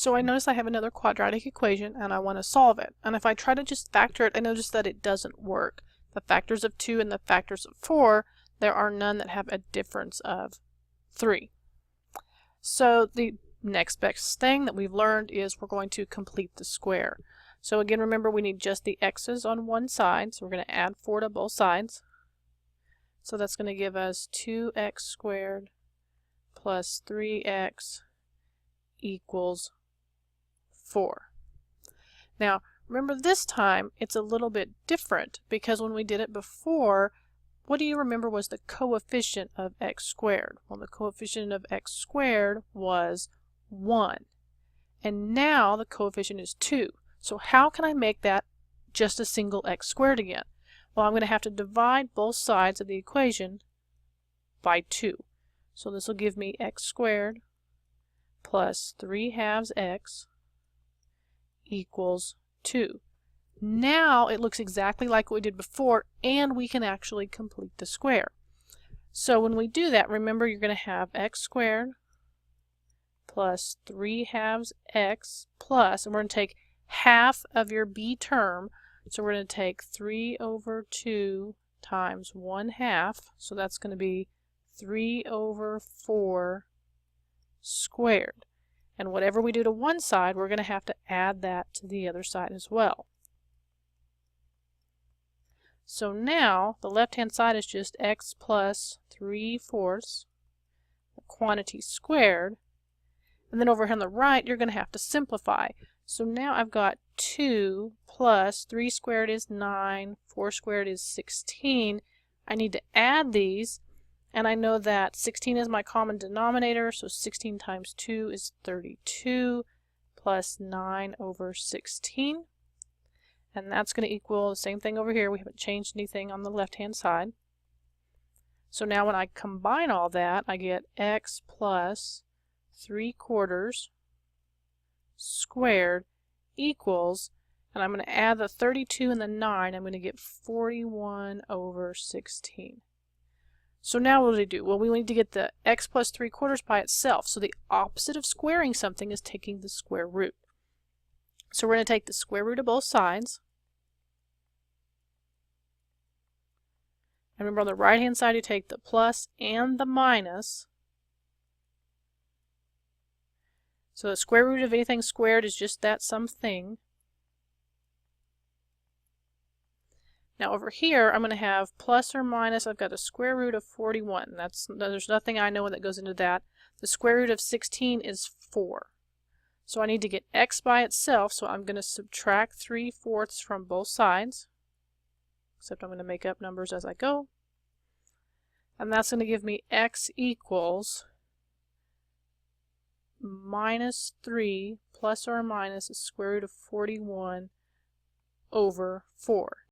So I notice I have another quadratic equation and I want to solve it. And if I try to just factor it, I notice that it doesn't work. The factors of 2 and the factors of 4, there are none that have a difference of 3. So the next best thing that we've learned is we're going to complete the square. So again, remember we need just the x's on one side, so we're going to add 4 to both sides. So that's going to give us 2x squared plus 3x equals 4. Now, remember this time it's a little bit different because when we did it before, what do you remember was the coefficient of x squared? Well, the coefficient of x squared was 1. And now the coefficient is 2. So how can I make that just a single x squared again? Well, I'm going to have to divide both sides of the equation by 2. So this will give me x squared plus 3 halves x equals 2. Now it looks exactly like what we did before, and we can actually complete the square. So when we do that, remember you're going to have x squared plus 3 halves x plus, and we're going to take half of your b term, so we're going to take 3 over 2 times 1/2, so that's going to be 3 over 4 squared. And whatever we do to one side, we're going to have to add that to the other side as well. So now the left-hand side is just x plus 3/4, the quantity squared. And then over here on the right, you're going to have to simplify. So now I've got 2 plus 3 squared is 9, 4 squared is 16. I need to add these, and I know that 16 is my common denominator, so 16 times 2 is 32 plus 9 over 16. And that's going to equal the same thing over here. We haven't changed anything on the left-hand side. So now when I combine all that, I get x plus 3/4 squared equals, and I'm going to add the 32 and the 9, I'm going to get 41 over 16. So now what do we do? Well, we need to get the x plus 3/4 by itself. So the opposite of squaring something is taking the square root. So we're going to take the square root of both sides. And remember on the right hand side you take the plus and the minus. So the square root of anything squared is just that something. Now over here I'm going to have plus or minus, I've got a square root of 41. There's nothing I know that goes into that. The square root of 16 is 4. So I need to get x by itself, so I'm going to subtract 3/4 from both sides. Except I'm going to make up numbers as I go. And that's going to give me x equals minus 3 plus or minus the square root of 41 over 4.